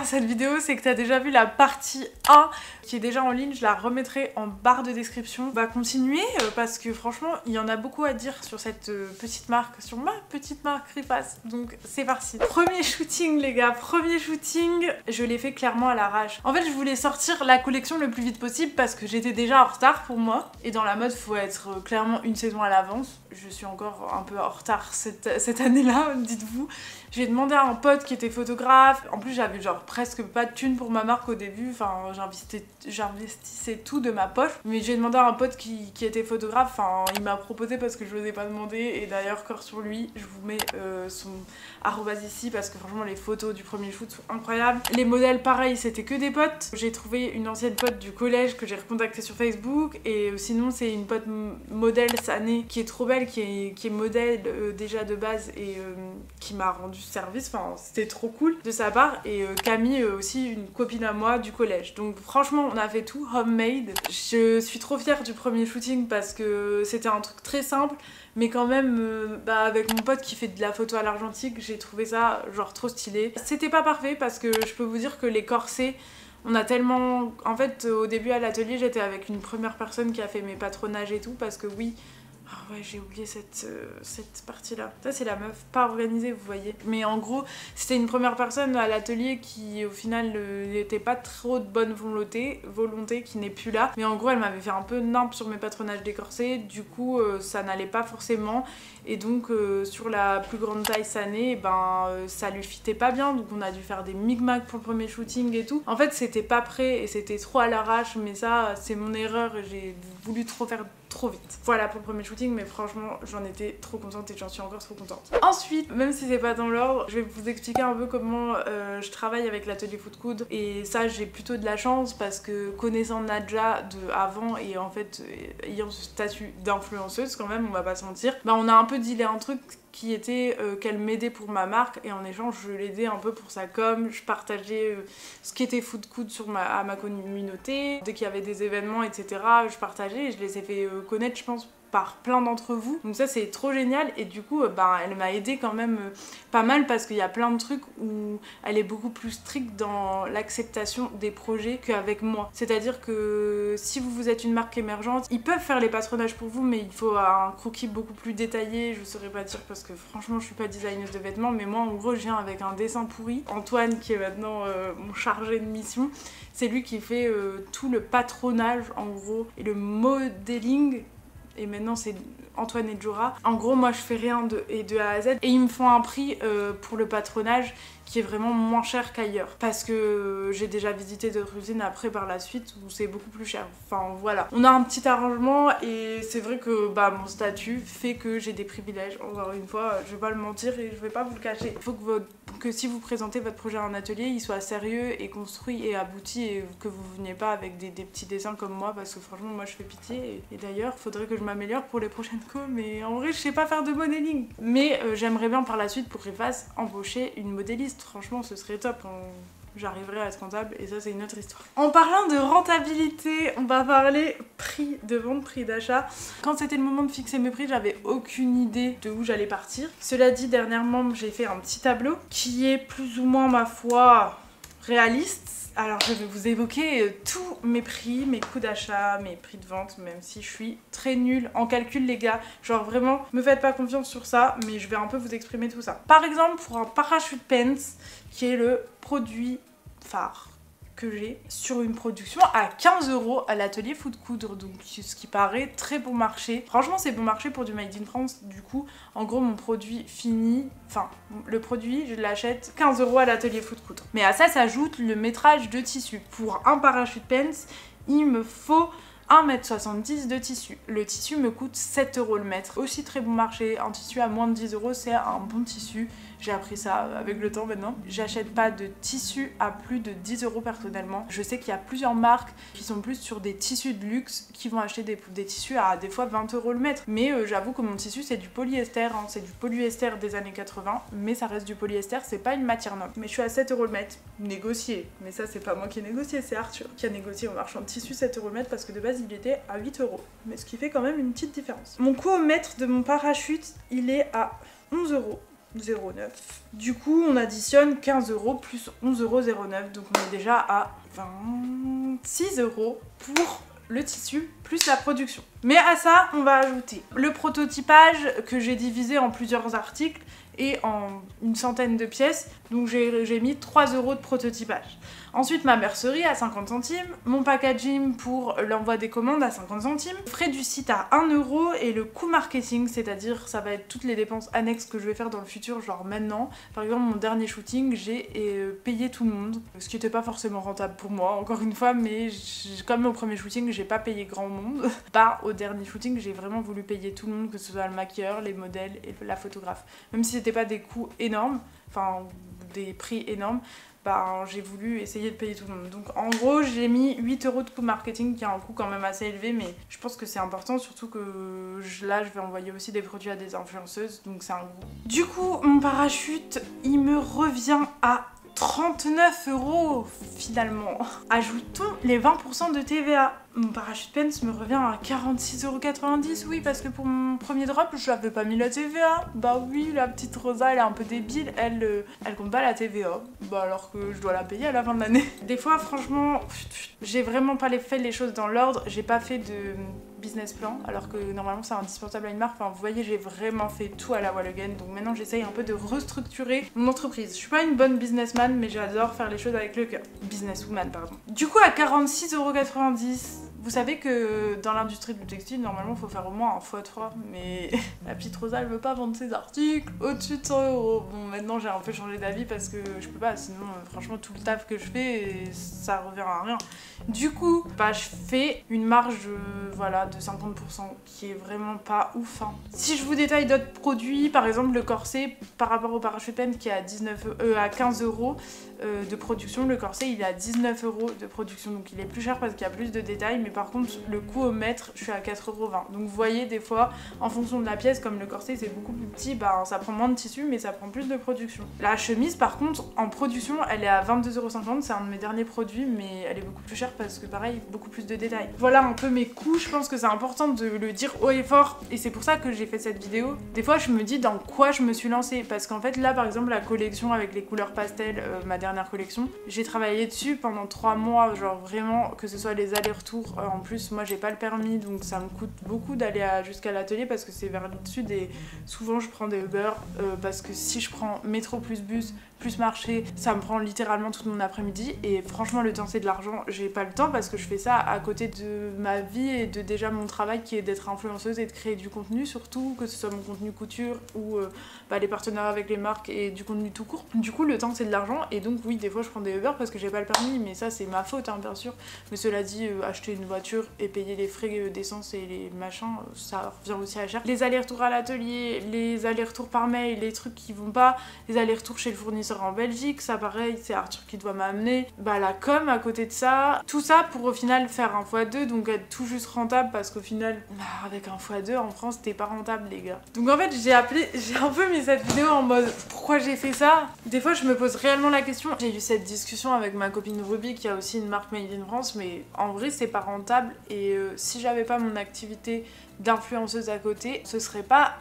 regardes cette vidéo, c'est que t'as déjà vu la partie 1 qui est déjà en ligne, je la remettrai en barre de description. On va continuer parce que franchement, il y en a beaucoup à dire sur cette petite marque, sur ma petite marque Riface. Donc c'est parti. Premier shooting les gars, premier shooting, je l'ai fait clairement à l'arrache. En fait, je voulais sortir la collection le plus vite possible parce que j'étais déjà en retard pour moi. Et dans la mode, faut être clairement une saison à l'avance. Je suis encore un peu en retard cette année-là, dites-vous. J'ai demandé à un pote qui était photographe. En plus, j'avais genre presque pas de thunes pour ma marque au début. Enfin, j'investissais tout de ma poche. Mais j'ai demandé à un pote qui était photographe. Enfin, il m'a proposé parce que je n'osais pas demander. Et d'ailleurs, corps sur lui, je vous mets son arrobase ici parce que franchement, les photos du premier shoot sont incroyables. Les modèles, pareil, c'était que des potes. J'ai trouvé une ancienne pote du collège que j'ai recontactée sur Facebook. Et sinon, c'est une pote modèle cette année qui est trop belle, qui est modèle déjà de base et qui m'a rendu service, enfin c'était trop cool de sa part. Et Camille aussi, une copine à moi du collège. Donc franchement on a fait tout homemade. Je suis trop fière du premier shooting parce que c'était un truc très simple mais quand même avec mon pote qui fait de la photo à l'argentique, j'ai trouvé ça genre trop stylé. C'était pas parfait parce que je peux vous dire que les corsets, on a tellement... En fait au début à l'atelier j'étais avec une première personne qui a fait mes patronages et tout parce que oui... Ah ouais, j'ai oublié cette partie-là. Ça, c'est la meuf pas organisée, vous voyez. Mais en gros, c'était une première personne à l'atelier qui, au final, n'était pas trop de bonne volonté, qui n'est plus là. Mais en gros, elle m'avait fait un peu nimp sur mes patronages décorsés. Du coup, ça n'allait pas forcément. Et donc, sur la plus grande taille cette année, ça lui fitait pas bien. Donc, on a dû faire des micmacs pour le premier shooting et tout. En fait, c'était pas prêt et c'était trop à l'arrache. Mais ça, c'est mon erreur et j'ai voulu trop faire trop vite. Voilà pour le premier shooting, mais franchement j'en étais trop contente et j'en suis encore trop contente. Ensuite, même si c'est pas dans l'ordre, je vais vous expliquer un peu comment je travaille avec l'atelier Food Coude. Et ça, j'ai plutôt de la chance parce que connaissant Nadja de avant et en fait ayant ce statut d'influenceuse quand même, on va pas se mentir, on a un peu dealé un truc qui était qu'elle m'aidait pour ma marque et en échange je l'aidais un peu pour sa com, je partageais ce qui était Food Coude à ma communauté, dès qu'il y avait des événements etc, je partageais et je les ai fait connaître je pense par plein d'entre vous, donc ça c'est trop génial. Et du coup elle m'a aidé quand même pas mal parce qu'il y a plein de trucs où elle est beaucoup plus stricte dans l'acceptation des projets qu'avec moi, c'est à dire que si vous êtes une marque émergente, ils peuvent faire les patronages pour vous mais il faut un croquis beaucoup plus détaillé, je saurais pas dire parce que franchement je suis pas designeuse de vêtements, mais moi en gros je viens avec un dessin pourri. Antoine qui est maintenant mon chargé de mission, c'est lui qui fait tout le patronage en gros et le modeling. Et maintenant c'est Antoine et Jora. En gros moi je fais rien de A à Z et ils me font un prix pour le patronage qui est vraiment moins cher qu'ailleurs parce que j'ai déjà visité d'autres usines après par la suite où c'est beaucoup plus cher. Enfin voilà, on a un petit arrangement et c'est vrai que mon statut fait que j'ai des privilèges. Encore une fois, je vais pas le mentir et je vais pas vous le cacher. Il faut que si vous présentez votre projet à un atelier, il soit sérieux et construit et abouti et que vous veniez pas avec des petits dessins comme moi parce que franchement moi je fais pitié et d'ailleurs faudrait que je m'améliore pour les prochaines co, mais en vrai je sais pas faire de modeling. Mais j'aimerais bien par la suite pour Riface embaucher une modéliste. Franchement ce serait top, j'arriverai à être rentable et ça c'est une autre histoire. En parlant de rentabilité, on va parler prix de vente, prix d'achat. Quand c'était le moment de fixer mes prix, j'avais aucune idée de où j'allais partir. Cela dit, dernièrement j'ai fait un petit tableau qui est plus ou moins ma foi réaliste. Alors je vais vous évoquer tous mes prix, mes coûts d'achat, mes prix de vente, même si je suis très nulle en calcul les gars. Genre vraiment, me faites pas confiance sur ça, mais je vais un peu vous exprimer tout ça. Par exemple, pour un parachute pants, qui est le produit phare que j'ai sur une production à 15 € à l'atelier Food Coudre, donc ce qui paraît très bon marché. Franchement c'est bon marché pour du made in France. Du coup en gros mon produit fini, enfin le produit je l'achète 15 € à l'atelier Food Coudre. Mais à ça s'ajoute le métrage de tissu. Pour un parachute pants il me faut 1,70 m de tissu. Le tissu me coûte 7 € le mètre. Aussi très bon marché, un tissu à moins de 10 € c'est un bon tissu. J'ai appris ça avec le temps maintenant. J'achète pas de tissu à plus de 10 € personnellement. Je sais qu'il y a plusieurs marques qui sont plus sur des tissus de luxe qui vont acheter des tissus à des fois 20 € le mètre. Mais j'avoue que mon tissu c'est du polyester, hein. C'est du polyester des années 80, mais ça reste du polyester, c'est pas une matière noble. Mais je suis à 7 € le mètre, négocié. Mais ça c'est pas moi qui ai négocié, c'est Arthur qui a négocié au marchand de tissu 7 € le mètre parce que de base il était à 8 €. Mais ce qui fait quand même une petite différence. Mon coût au mètre de mon parachute il est à 11 €. €. Du coup, on additionne 15 € plus 11,09 €. Donc on est déjà à 26 € pour le tissu plus la production. Mais à ça, on va ajouter le prototypage que j'ai divisé en plusieurs articles et en une centaine de pièces. Donc j'ai mis 3 € de prototypage. Ensuite, ma mercerie à 50 centimes, mon packaging pour l'envoi des commandes à 50 centimes, frais du site à 1 € et le coût marketing, c'est-à-dire ça va être toutes les dépenses annexes que je vais faire dans le futur, genre maintenant. Par exemple, mon dernier shooting, j'ai payé tout le monde, ce qui n'était pas forcément rentable pour moi, encore une fois, mais comme au premier shooting, j'ai pas payé grand monde. Bah, au dernier shooting, j'ai vraiment voulu payer tout le monde, que ce soit le maquilleur, les modèles et la photographe. Même si c'était pas des coûts énormes, enfin des prix énormes, bah, j'ai voulu essayer de payer tout le monde. Donc en gros, j'ai mis 8 € de coût marketing, qui a un coût quand même assez élevé, mais je pense que c'est important, surtout que là, je vais envoyer aussi des produits à des influenceuses, donc c'est un gros. Du coup, mon parachute, il me revient à 39 € finalement. Ajoutons les 20% de TVA. Mon parachute Pence me revient à 46,90 €. Oui, parce que pour mon premier drop, je n'avais pas mis la TVA. Bah oui, la petite Rosa, elle est un peu débile. Elle compte pas la TVA. Bah alors que je dois la payer à la fin de l'année. Des fois, franchement, j'ai vraiment pas fait les choses dans l'ordre. J'ai pas fait de business plan, alors que normalement c'est indispensable à une marque. Enfin, vous voyez, j'ai vraiment fait tout à la wall again. Donc maintenant, j'essaye un peu de restructurer mon entreprise. Je suis pas une bonne businessman, mais j'adore faire les choses avec le cœur. Businesswoman, pardon. Du coup, à 46,90 €, vous savez que dans l'industrie du textile, normalement, il faut faire au moins un x3, mais la petite Rosa, elle veut pas vendre ses articles au-dessus de 100 €. Bon, maintenant, j'ai un peu changé d'avis parce que je peux pas, sinon, franchement, tout le taf que je fais, ça revient à rien. Du coup, bah, je fais une marge, voilà, de 50%, qui est vraiment pas ouf, hein. Si je vous détaille d'autres produits, par exemple, le corset, par rapport au parachute Pen qui est à 15 € de production, le corset, il est à 19 € de production, donc il est plus cher parce qu'il y a plus de détails, mais par contre, le coût au mètre, je suis à 4,20 €. Donc vous voyez, des fois, en fonction de la pièce, comme le corset, c'est beaucoup plus petit, bah, ça prend moins de tissu, mais ça prend plus de production. La chemise, par contre, en production, elle est à 22,50 €, c'est un de mes derniers produits, mais elle est beaucoup plus chère parce que, pareil, beaucoup plus de détails. Voilà un peu mes coûts, je pense que c'est important de le dire haut et fort, et c'est pour ça que j'ai fait cette vidéo. Des fois, je me dis dans quoi je me suis lancée, parce qu'en fait, là, par exemple, la collection avec les couleurs pastel, ma dernière collection, j'ai travaillé dessus pendant 3 mois, genre vraiment, que ce soit les allers-retours. En plus, moi, j'ai pas le permis, donc ça me coûte beaucoup d'aller jusqu'à l'atelier parce que c'est vers le sud et souvent je prends des Uber parce que si je prends métro plus bus plus marché, ça me prend littéralement tout mon après-midi et franchement le temps c'est de l'argent. J'ai pas le temps parce que je fais ça à côté de ma vie et de déjà mon travail qui est d'être influenceuse et de créer du contenu, surtout que ce soit mon contenu couture ou les partenariats avec les marques et du contenu tout court. Du coup le temps c'est de l'argent et donc oui, des fois je prends des Uber parce que j'ai pas le permis, mais ça c'est ma faute, hein, bien sûr. Mais cela dit, acheter une voiture et payer les frais d'essence et les machins, ça revient aussi à cher. Les allers-retours à l'atelier, les allers-retours par mail, les trucs qui vont pas, les allers-retours chez le fournisseur en Belgique, ça pareil, c'est Arthur qui doit m'amener. Bah la com à côté de ça, tout ça pour au final faire un x2, donc être tout juste rentable parce qu'au final, bah, avec un x2 en France, t'es pas rentable les gars. Donc en fait, j'ai un peu mis cette vidéo en mode pourquoi j'ai fait ça. Des fois, je me pose réellement la question. J'ai eu cette discussion avec ma copine Ruby qui a aussi une marque Made in France, mais en vrai, c'est pas rentable et si j'avais pas mon activité d'influenceuse à côté, ce serait pas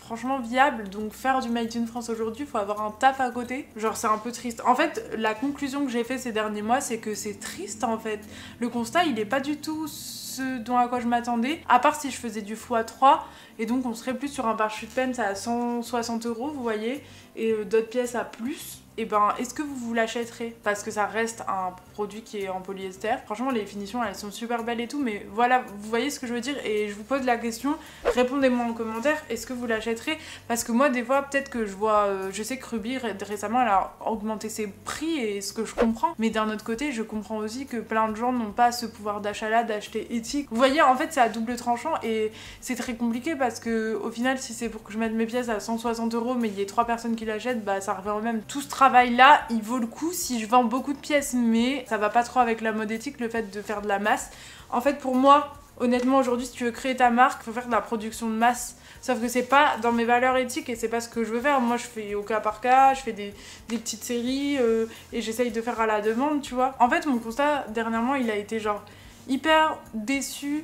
franchement viable. Donc faire du Made in France aujourd'hui, il faut avoir un taf à côté. Genre c'est un peu triste. En fait, la conclusion que j'ai fait ces derniers mois, c'est que c'est triste en fait. Le constat, il est pas du tout ce dont à quoi je m'attendais, à part si je faisais du x3 et donc on serait plus sur un parachute Pence à 160 €, vous voyez, et d'autres pièces à plus. Et ben, est-ce que vous l'achèterez? Parce que ça reste un produit qui est en polyester. Franchement, les finitions, elles sont super belles et tout, mais voilà, vous voyez ce que je veux dire. Et je vous pose la question, répondez-moi en commentaire, est-ce que vous l'achèterez? Parce que moi, des fois, peut-être que je vois... je sais que Ruby, récemment, elle a augmenté ses prix, et ce que je comprends. Mais d'un autre côté, je comprends aussi que plein de gens n'ont pas ce pouvoir d'achat-là, d'acheter éthique. Vous voyez, en fait, c'est à double tranchant, et c'est très compliqué, parce que au final, si c'est pour que je mette mes pièces à 160 €, mais il y ait 3 personnes qui l'achètent, bah ça revient au même. Tout ce travail-là, il vaut le coup si je vends beaucoup de pièces, mais ça va pas trop avec la mode éthique, le fait de faire de la masse. En fait, pour moi, honnêtement, aujourd'hui, si tu veux créer ta marque, il faut faire de la production de masse. Sauf que c'est pas dans mes valeurs éthiques et c'est pas ce que je veux faire. Moi, je fais au cas par cas, je fais des petites séries et j'essaye de faire à la demande, tu vois. En fait, mon constat, dernièrement, il a été genre hyper déçu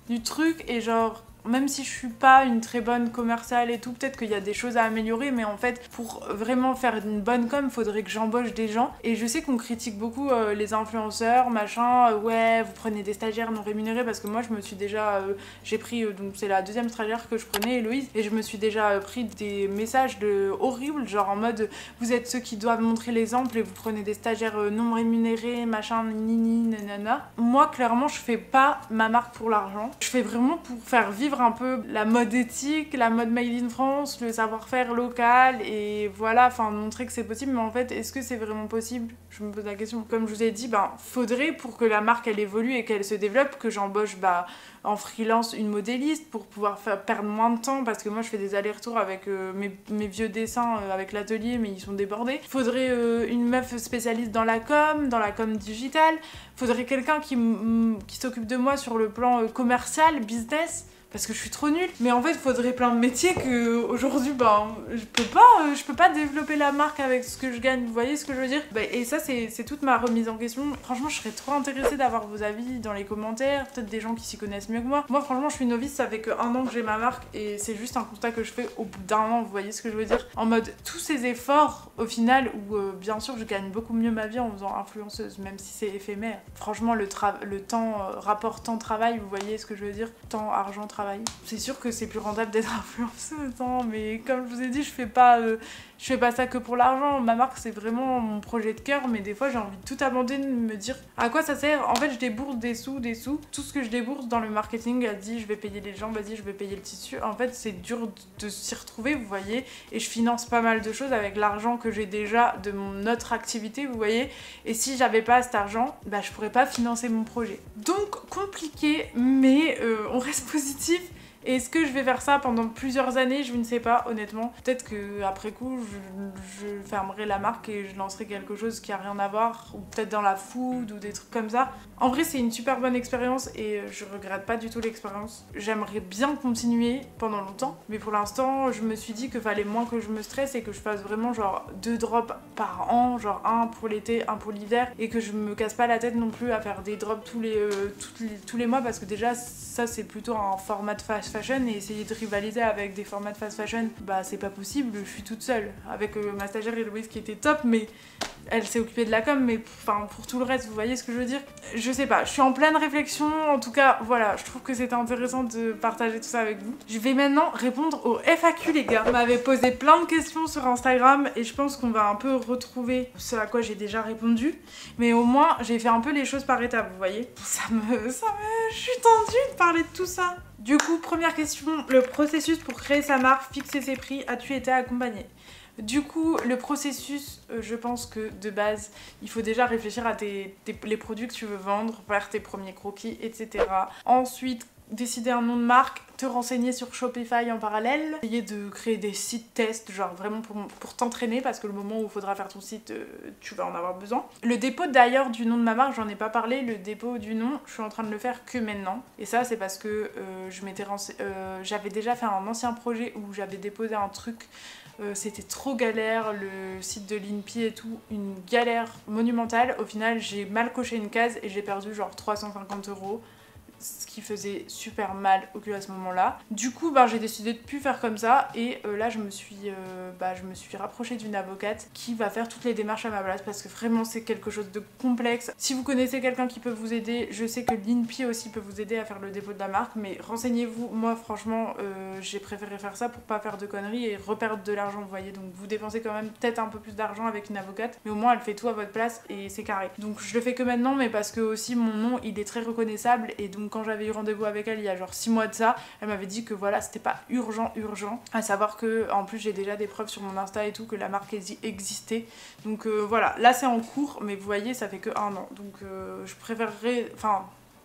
du truc et genre... même si je suis pas une très bonne commerciale et tout, peut-être qu'il y a des choses à améliorer, mais en fait, pour vraiment faire une bonne com, faudrait que j'embauche des gens. Et je sais qu'on critique beaucoup les influenceurs, machin, ouais, vous prenez des stagiaires non rémunérés, parce que moi, je me suis déjà, j'ai pris, donc c'est la deuxième stagiaire que je prenais, Héloïse, et je me suis déjà pris des messages horribles, genre en mode, vous êtes ceux qui doivent montrer l'exemple et vous prenez des stagiaires non rémunérés, machin, nini, nanana. Moi, clairement, je fais pas ma marque pour l'argent. Je fais vraiment pour faire vivre un peu la mode éthique, la mode made in France, le savoir-faire local, et voilà, enfin, montrer que c'est possible. Mais en fait, est-ce que c'est vraiment possible? Je me pose la question. Comme je vous ai dit, faudrait, pour que la marque, elle évolue et qu'elle se développe, que j'embauche, en freelance une modéliste pour pouvoir perdre moins de temps, parce que moi je fais des allers-retours avec mes vieux dessins avec l'atelier, mais ils sont débordés. Faudrait une meuf spécialiste dans la com digitale. Faudrait quelqu'un qui s'occupe de moi sur le plan commercial, business, parce que je suis trop nulle. Mais en fait, il faudrait plein de métiers que aujourd'hui, je peux pas développer la marque avec ce que je gagne. Vous voyez ce que je veux dire? Et ça, c'est toute ma remise en question. Franchement, je serais trop intéressée d'avoir vos avis dans les commentaires, peut-être des gens qui s'y connaissent mieux que moi. Moi, franchement, je suis novice, ça fait que 1 an que j'ai ma marque, et c'est juste un constat que je fais au bout d'1 an. Vous voyez ce que je veux dire? En mode, tous ces efforts, au final, où bien sûr, je gagne beaucoup mieux ma vie en faisant influenceuse, même si c'est éphémère. Franchement, le temps, rapport temps-travail, vous voyez ce que je veux dire? Temps, argent, travail. C'est sûr que c'est plus rentable d'être influenceuse, hein, mais comme je vous ai dit, je fais pas ça que pour l'argent. Ma marque, c'est vraiment mon projet de cœur, mais des fois, j'ai envie de tout abandonner, de me dire à quoi ça sert. En fait, je débourse des sous. Tout ce que je débourse dans le marketing, elle dit je vais payer les gens, vas-y, je vais payer le tissu. En fait, c'est dur de s'y retrouver, vous voyez, et je finance pas mal de choses avec l'argent que j'ai déjà de mon autre activité, vous voyez, et si j'avais pas cet argent, je pourrais pas financer mon projet. Donc, compliqué, mais on reste positif. Et est-ce que je vais faire ça pendant plusieurs années? Je ne sais pas, honnêtement. Peut-être qu'après coup, je fermerai la marque et je lancerai quelque chose qui a rien à voir, ou peut-être dans la food ou des trucs comme ça. En vrai, c'est une super bonne expérience et je regrette pas du tout l'expérience. J'aimerais bien continuer pendant longtemps, mais pour l'instant, je me suis dit qu'il fallait moins que je me stresse et que je fasse vraiment genre 2 drops par an, genre 1 pour l'été, 1 pour l'hiver, et que je me casse pas la tête non plus à faire des drops tous les mois, parce que déjà, ça c'est plutôt un format de fast fashion, et essayer de rivaliser avec des formats de fast fashion, c'est pas possible. Je suis toute seule avec ma stagiaire Héloïse qui était top, mais elle s'est occupée de la com, mais pour tout le reste, vous voyez ce que je veux dire? Je sais pas, je suis en pleine réflexion. En tout cas, voilà, je trouve que c'était intéressant de partager tout ça avec vous. Je vais maintenant répondre aux FAQ, les gars. Vous m'avez posé plein de questions sur Instagram et je pense qu'on va un peu retrouver ce à quoi j'ai déjà répondu, mais au moins j'ai fait un peu les choses par étapes, vous voyez. Je suis tendue de parler de tout ça. Du coup, première question, le processus pour créer sa marque, fixer ses prix, as-tu été accompagnée? Du coup, le processus, je pense que de base, il faut déjà réfléchir à les produits que tu veux vendre, faire tes premiers croquis, etc. Ensuite, décider un nom de marque, te renseigner sur Shopify en parallèle, essayer de créer des sites tests, genre vraiment pour t'entraîner, parce que le moment où il faudra faire ton site, tu vas en avoir besoin. Le dépôt d'ailleurs du nom de ma marque, j'en ai pas parlé, le dépôt du nom, je suis en train de le faire que maintenant. Et ça, c'est parce que j'avais déjà fait un ancien projet où j'avais déposé un truc. C'était trop galère, le site de l'INPI et tout, une galère monumentale. Au final, j'ai mal coché une case et j'ai perdu genre 350 €. Ce qui faisait super mal au cul à ce moment-là. Du coup, j'ai décidé de plus faire comme ça, et là je me suis rapprochée d'une avocate qui va faire toutes les démarches à ma place, parce que vraiment c'est quelque chose de complexe. Si vous connaissez quelqu'un qui peut vous aider, je sais que l'INPI aussi peut vous aider à faire le dépôt de la marque, mais renseignez-vous. Moi franchement, j'ai préféré faire ça pour pas faire de conneries et reperdre de l'argent, vous voyez. Donc vous dépensez quand même peut-être un peu plus d'argent avec une avocate, mais au moins elle fait tout à votre place et c'est carré. Donc je le fais que maintenant, mais parce que aussi mon nom il est très reconnaissable, et donc quand j'avais eu rendez-vous avec elle il y a genre 6 mois de ça, elle m'avait dit que voilà, c'était pas urgent, à savoir que en plus j'ai déjà des preuves sur mon Insta et tout que la marque existait. Donc voilà, là c'est en cours, mais vous voyez ça fait que 1 an, donc je préférerais,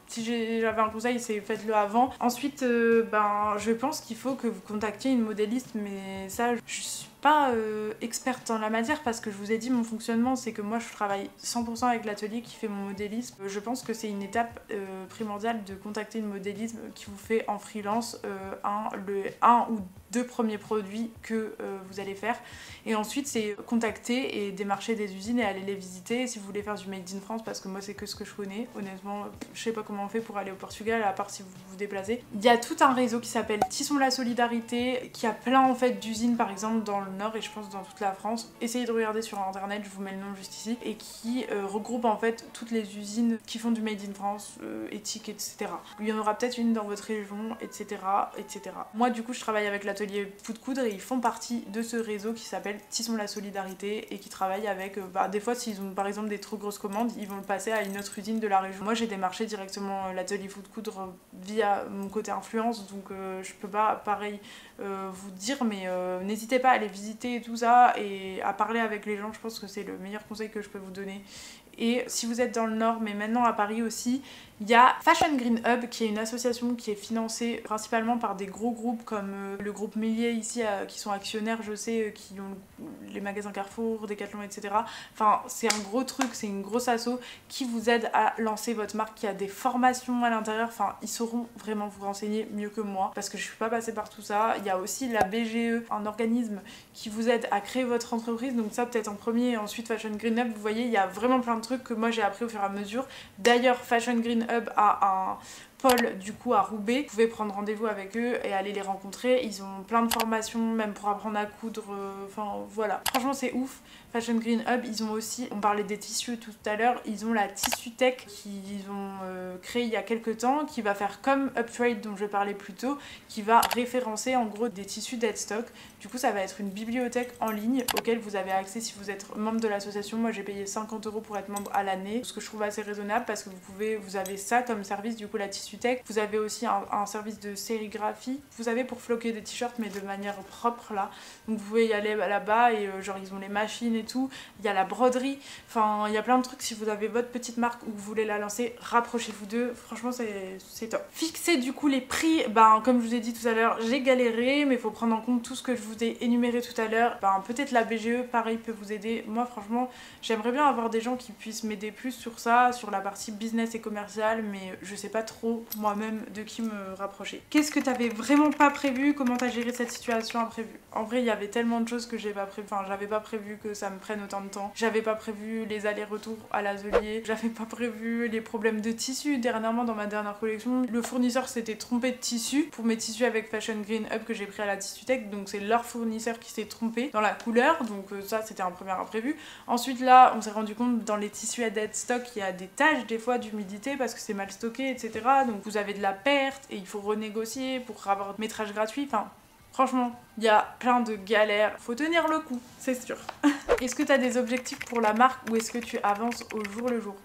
si j'avais un conseil, c'est faites-le avant. Ensuite, je pense qu'il faut que vous contactiez une modéliste, mais ça, je suis pas experte dans la matière, parce que je vous ai dit, mon fonctionnement, c'est que moi, je travaille 100% avec l'atelier qui fait mon modélisme. Je pense que c'est une étape primordiale de contacter une modélisme qui vous fait en freelance 1 ou 2 premiers produits que vous allez faire. Et ensuite c'est contacter et démarcher des usines et aller les visiter si vous voulez faire du Made in France, parce que moi c'est que ce que je connais. Honnêtement, je sais pas comment on fait pour aller au Portugal, à part si vous vous déplacez. Il y a tout un réseau qui s'appelle Tissons la Solidarité, qui a plein en fait d'usines par exemple dans le Nord et je pense dans toute la France. Essayez de regarder sur internet, je vous mets le nom juste ici, et qui regroupe en fait toutes les usines qui font du Made in France, éthique, etc. Il y en aura peut-être une dans votre région, etc., etc. Moi du coup je travaille avec l'atelier Food Coudre et ils font partie de ce réseau qui s'appelle Tissons la Solidarité et qui travaille avec, des fois s'ils ont par exemple des trop grosses commandes, ils vont le passer à une autre usine de la région. Moi j'ai démarché directement l'atelier Food Coudre via mon côté influence, donc je peux pas pareil vous dire, mais n'hésitez pas à aller visiter et tout ça et à parler avec les gens, je pense que c'est le meilleur conseil que je peux vous donner. Et si vous êtes dans le Nord, mais maintenant à Paris aussi, il y a Fashion Green Hub qui est une association qui est financée principalement par des gros groupes comme le groupe Millier ici qui sont actionnaires, je sais, qui ont les magasins Carrefour, Decathlon, etc. Enfin c'est un gros truc, c'est une grosse asso qui vous aide à lancer votre marque, qui a des formations à l'intérieur, enfin ils sauront vraiment vous renseigner mieux que moi parce que je suis pas passée par tout ça. Il y a aussi la BGE, un organisme qui vous aide à créer votre entreprise, donc ça peut-être en premier et ensuite Fashion Green Hub, vous voyez il y a vraiment plein de trucs que moi j'ai appris au fur et à mesure. D'ailleurs Fashion Green Hub a un pôle du coup à Roubaix, vous pouvez prendre rendez-vous avec eux et aller les rencontrer, ils ont plein de formations même pour apprendre à coudre, enfin voilà, franchement c'est ouf. Fashion Green Hub, ils ont aussi, on parlait des tissus tout à l'heure, ils ont la Tissu Tech qu'ils ont créé il y a quelques temps, qui va faire comme Uptrade dont je parlais plus tôt, qui va référencer en gros des tissus dead stock. Du coup ça va être une bibliothèque en ligne auquel vous avez accès si vous êtes membre de l'association. Moi j'ai payé 50 € pour être membre à l'année, ce que je trouve assez raisonnable parce que vous avez ça comme service, du coup la Tissu Tech. Vous avez aussi un service de sérigraphie, vous avez pour floquer des t-shirts mais de manière propre là, donc vous pouvez y aller là-bas et genre ils ont les machines et tout, il y a la broderie, enfin il y a plein de trucs. Si vous avez votre petite marque ou vous voulez la lancer, rapprochez-vous d'eux, franchement c'est top. Fixer du coup les prix, comme je vous ai dit tout à l'heure, j'ai galéré mais il faut prendre en compte tout ce que je vous ai énuméré tout à l'heure. Peut-être la BGE pareil peut vous aider. Moi franchement j'aimerais bien avoir des gens qui puissent m'aider plus sur ça, sur la partie business et commerciale, mais je sais pas trop moi-même de qui me rapprocher. Qu'est-ce que t'avais vraiment pas prévu? Comment t'as géré cette situation imprévue? En vrai il y avait tellement de choses que j'ai pas prévu, enfin j'avais pas prévu que ça me prenne autant de temps, j'avais pas prévu les allers-retours à l'atelier, j'avais pas prévu les problèmes de tissu. Dernièrement dans ma dernière collection, le fournisseur s'était trompé de tissu pour mes tissus avec Fashion Green Hub que j'ai pris à la Tissu Tech, donc c'est leur fournisseur qui s'est trompé dans la couleur, donc ça c'était un premier imprévu. Ensuite là on s'est rendu compte dans les tissus à dead stock il y a des taches des fois d'humidité parce que c'est mal stocké, etc. Donc vous avez de la perte et il faut renégocier pour avoir de métrage gratuit. Enfin franchement il y a plein de galères, faut tenir le coup, c'est sûr. Est-ce que tu as des objectifs pour la marque ou est-ce que tu avances au jour le jour?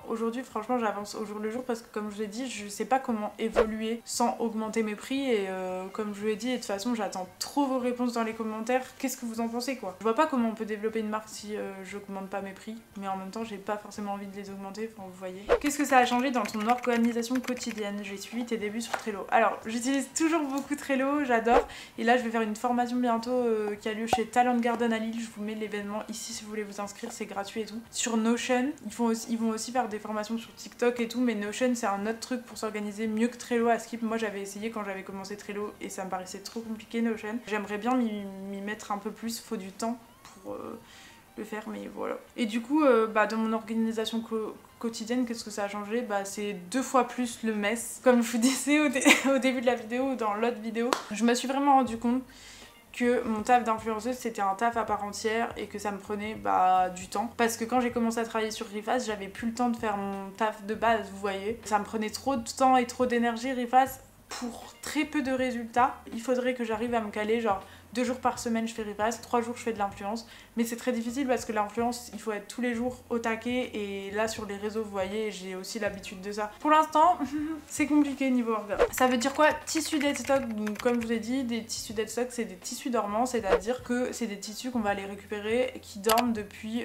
Aujourd'hui franchement j'avance au jour le jour parce que comme je vous l'ai dit, je sais pas comment évoluer sans augmenter mes prix et comme je vous l'ai dit, et de toute façon j'attends trop vos réponses dans les commentaires. Qu'est-ce que vous en pensez quoi? Je vois pas comment on peut développer une marque si j'augmente pas mes prix, mais en même temps j'ai pas forcément envie de les augmenter, enfin vous voyez. Qu'est-ce que ça a changé dans ton organisation quotidienne? J'ai suivi tes débuts sur Trello. Alors j'utilise toujours beaucoup Trello, j'adore, et là je vais faire une formation bientôt qui a lieu chez Talent Garden à Lille. Je vous mets l'événement ici si vous voulez vous inscrire, c'est gratuit et tout. Sur Notion, ils vont aussi faire des formations sur TikTok et tout, mais Notion c'est un autre truc pour s'organiser mieux que Trello à Skip. Moi j'avais essayé quand j'avais commencé Trello et ça me paraissait trop compliqué Notion. J'aimerais bien m'y mettre un peu plus, faut du temps pour le faire, mais voilà. Et du coup dans mon organisation quotidienne, qu'est-ce que ça a changé? C'est 2 fois plus le mess. Comme je vous disais au début de la vidéo ou dans l'autre vidéo, je me suis vraiment rendu compte que mon taf d'influenceuse c'était un taf à part entière et que ça me prenait du temps, parce que quand j'ai commencé à travailler sur Riface j'avais plus le temps de faire mon taf de base, vous voyez, ça me prenait trop de temps et trop d'énergie. Riface pour très peu de résultats, il faudrait que j'arrive à me caler genre 2 jours par semaine je fais Riface, 3 jours je fais de l'influence, mais c'est très difficile parce que l'influence il faut être tous les jours au taquet et là sur les réseaux vous voyez j'ai aussi l'habitude de ça. Pour l'instant c'est compliqué niveau orga. Ça veut dire quoi? Tissu dead stock, donc comme je vous ai dit, des tissus dead stock c'est des tissus dormants, c'est à dire que c'est des tissus qu'on va aller récupérer qui dorment depuis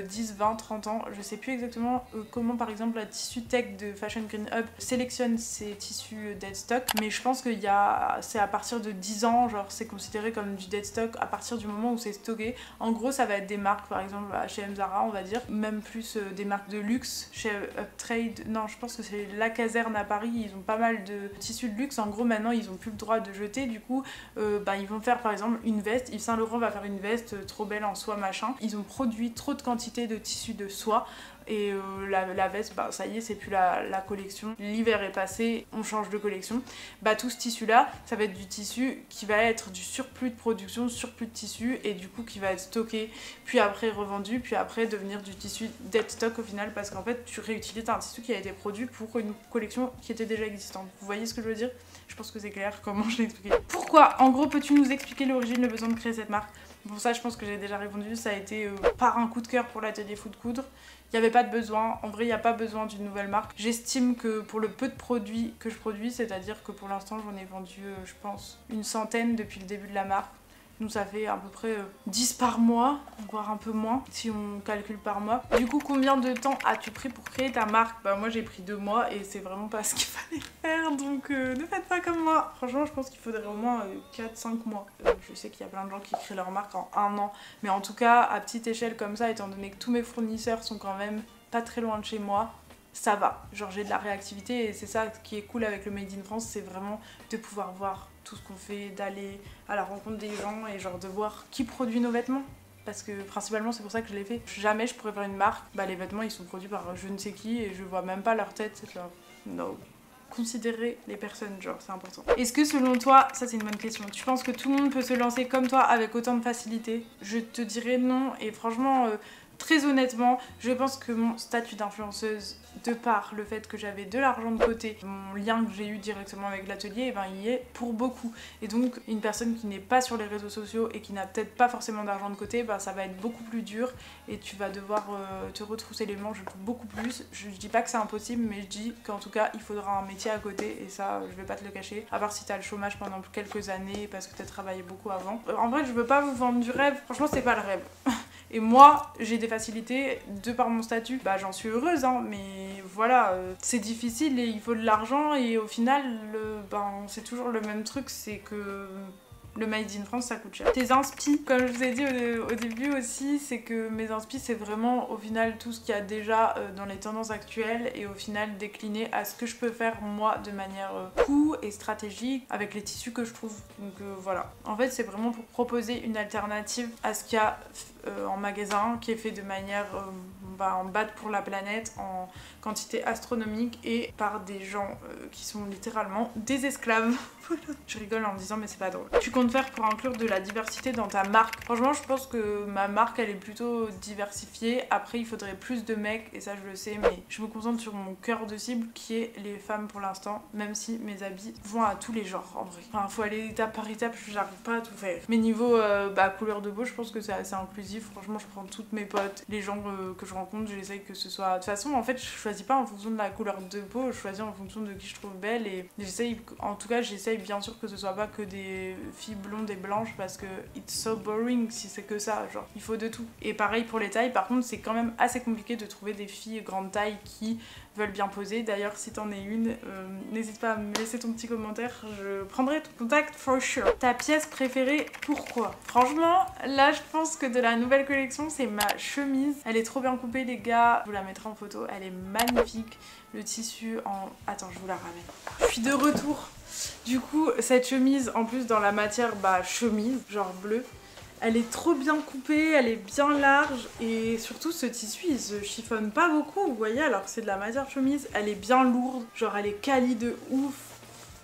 10, 20, 30 ans. Je sais plus exactement comment par exemple la Tissu Tech de Fashion Green Hub sélectionne ces tissus dead stock, mais je pense qu'il y a, c'est à partir de 10 ans, genre c'est considéré comme du dead stock à partir du moment où c'est stocké. En gros, ça va être des marques, par exemple H&M, Zara, on va dire, même plus des marques de luxe, chez Uptrade, non, je pense que c'est La Caserne à Paris, ils ont pas mal de tissus de luxe. En gros, maintenant, ils ont plus le droit de jeter, du coup, ils vont faire par exemple une veste. Yves Saint Laurent va faire une veste trop belle en soie machin. Ils ont produit trop de quantité de tissus de soie. Et la veste, ça y est, c'est plus la collection. L'hiver est passé, on change de collection. Tout ce tissu-là, ça va être du tissu qui va être du surplus de production, surplus de tissu, et du coup qui va être stocké, puis après revendu, puis après devenir du tissu dead stock au final, parce qu'en fait, tu réutilises un tissu qui a été produit pour une collection qui était déjà existante. Vous voyez ce que je veux dire? Je pense que c'est clair comment je l'ai expliqué. Pourquoi, en gros, peux-tu nous expliquer l'origine, le besoin de créer cette marque? Bon, ça, je pense que j'ai déjà répondu. Ça a été par un coup de cœur pour l'atelier Fou de Coudre. Il n'y avait pas de besoin. En vrai, il n'y a pas besoin d'une nouvelle marque. J'estime que pour le peu de produits que je produis, c'est-à-dire que pour l'instant, j'en ai vendu, je pense, une centaine depuis le début de la marque. Nous, ça fait à peu près 10 par mois, voire un peu moins, si on calcule par mois. Du coup, combien de temps as-tu pris pour créer ta marque? Moi, j'ai pris 2 mois et c'est vraiment pas ce qu'il fallait faire, donc ne faites pas comme moi. Franchement, je pense qu'il faudrait au moins 4-5 mois. Je sais qu'il y a plein de gens qui créent leur marque en 1 an, mais en tout cas, à petite échelle comme ça, étant donné que tous mes fournisseurs sont quand même pas très loin de chez moi, ça va. Genre, j'ai de la réactivité et c'est ça qui est cool avec le Made in France, c'est vraiment de pouvoir voir tout ce qu'on fait, d'aller à la rencontre des gens et genre de voir qui produit nos vêtements. Parce que principalement c'est pour ça que je l'ai fait. Jamais je pourrais faire une marque, les vêtements ils sont produits par je ne sais qui et je vois même pas leur tête, c'est genre no. Considérer les personnes, genre c'est important. Est-ce que selon toi, ça c'est une bonne question, tu penses que tout le monde peut se lancer comme toi avec autant de facilité? Je te dirais non et franchement... très honnêtement, je pense que mon statut d'influenceuse, de par le fait que j'avais de l'argent de côté, mon lien que j'ai eu directement avec l'atelier, il y est pour beaucoup. Et donc, une personne qui n'est pas sur les réseaux sociaux et qui n'a peut-être pas forcément d'argent de côté, ça va être beaucoup plus dur et tu vas devoir te retrousser les manches beaucoup plus. Je dis pas que c'est impossible, mais je dis qu'en tout cas, il faudra un métier à côté et ça, je vais pas te le cacher. À part si t'as le chômage pendant quelques années parce que t'as travaillé beaucoup avant. En vrai, je veux pas vous vendre du rêve, franchement, c'est pas le rêve. Et moi, j'ai des facilités de par mon statut. J'en suis heureuse, hein, mais voilà, c'est difficile et il faut de l'argent et au final, c'est toujours le même truc, c'est que... le Made in France, ça coûte cher. Tes inspi, comme je vous ai dit au début aussi, c'est que mes inspi, c'est vraiment au final tout ce qu'il y a déjà dans les tendances actuelles et au final décliné à ce que je peux faire moi de manière cool et stratégique avec les tissus que je trouve. Donc voilà. En fait, c'est vraiment pour proposer une alternative à ce qu'il y a en magasin qui est fait de manière en bad pour la planète, en quantité astronomique et par des gens qui sont littéralement des esclaves. Je rigole en me disant mais c'est pas drôle. Tu comptes faire pour inclure de la diversité dans ta marque? Franchement, je pense que ma marque elle est plutôt diversifiée. Après, il faudrait plus de mecs et ça je le sais, mais je me concentre sur mon cœur de cible qui est les femmes pour l'instant, même si mes habits vont à tous les genres en vrai. Faut aller étape par étape, j'arrive pas à tout faire. Mais niveau couleur de peau, je pense que c'est assez inclusif. Franchement, je prends toutes mes potes, les gens que je rencontre, j'essaye que ce soit... De toute façon, en fait, je choisis pas en fonction de la couleur de peau, je choisis en fonction de qui je trouve belle et j'essaye, en tout cas, j'essaye bien sûr que ce soit pas que des filles blondes et blanches parce que it's so boring si c'est que ça, genre il faut de tout. Et pareil pour les tailles, par contre c'est quand même assez compliqué de trouver des filles grande taille qui veulent bien poser. D'ailleurs si t'en es une, n'hésite pas à me laisser ton petit commentaire, je prendrai ton contact for sure. Ta pièce préférée, pourquoi? Franchement là je pense que de la nouvelle collection c'est ma chemise, elle est trop bien coupée les gars, je vous la mettrai en photo, elle est magnifique. Le tissu en... Attends, je vous la ramène. Je suis de retour. Du coup, cette chemise, en plus dans la matière chemise, genre bleu, elle est trop bien coupée, elle est bien large et surtout ce tissu il se chiffonne pas beaucoup, vous voyez, alors que c'est de la matière chemise, elle est bien lourde, genre elle est quali de ouf.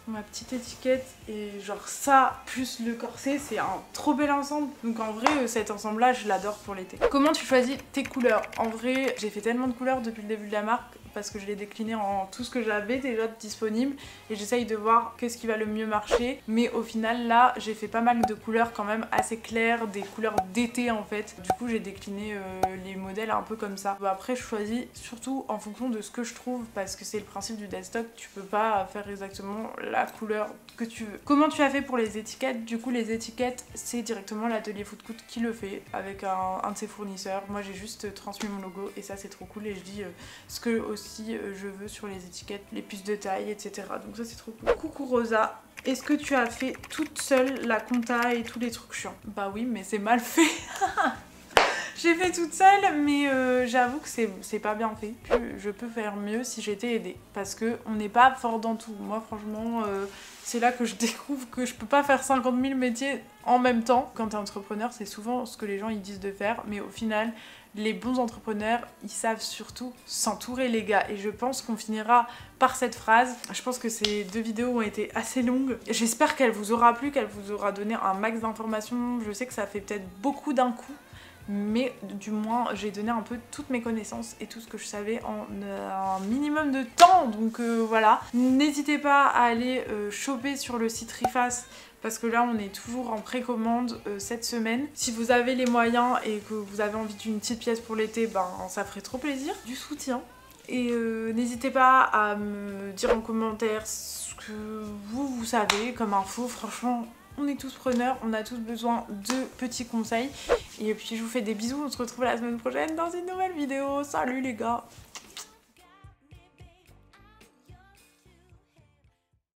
Ma petite étiquette et genre ça plus le corset c'est un trop bel ensemble, donc en vrai cet ensemble là je l'adore pour l'été. Comment tu choisis tes couleurs? En vrai j'ai fait tellement de couleurs depuis le début de la marque parce que je l'ai décliné en tout ce que j'avais déjà disponible et j'essaye de voir qu'est-ce qui va le mieux marcher, mais au final là j'ai fait pas mal de couleurs quand même assez claires, des couleurs d'été en fait, du coup j'ai décliné les modèles un peu comme ça. Après je choisis surtout en fonction de ce que je trouve parce que c'est le principe du dead stock, tu peux pas faire exactement la couleur que tu veux. Comment tu as fait pour les étiquettes? Du coup les étiquettes c'est directement l'atelier Footcoot qui le fait avec un de ses fournisseurs. Moi j'ai juste transmis mon logo et ça c'est trop cool et je dis ce que aussi je veux sur les étiquettes, les puces de taille, etc. Donc ça c'est trop cool. Coucou Rosa, est-ce que tu as fait toute seule la compta et tous les trucs chiants? Bah oui, mais c'est mal fait. J'ai fait toute seule, mais j'avoue que c'est pas bien fait. Je peux faire mieux si j'étais aidée. Parce qu'on n'est pas fort dans tout. Moi, franchement, c'est là que je découvre que je peux pas faire 50 000 métiers en même temps. Quand t'es entrepreneur, c'est souvent ce que les gens ils disent de faire. Mais au final, les bons entrepreneurs, ils savent surtout s'entourer, les gars. Et je pense qu'on finira par cette phrase. Je pense que ces 2 vidéos ont été assez longues. J'espère qu'elle vous aura plu, qu'elle vous aura donné un max d'informations. Je sais que ça fait peut-être beaucoup d'un coup. Mais du moins j'ai donné un peu toutes mes connaissances et tout ce que je savais en un minimum de temps, donc voilà. N'hésitez pas à aller choper sur le site Riface parce que là on est toujours en précommande cette semaine. Si vous avez les moyens et que vous avez envie d'une petite pièce pour l'été, ben ça ferait trop plaisir, du soutien. Et n'hésitez pas à me dire en commentaire ce que vous savez comme info, franchement. On est tous preneurs, on a tous besoin de petits conseils. Et puis je vous fais des bisous, on se retrouve la semaine prochaine dans une nouvelle vidéo. Salut les gars!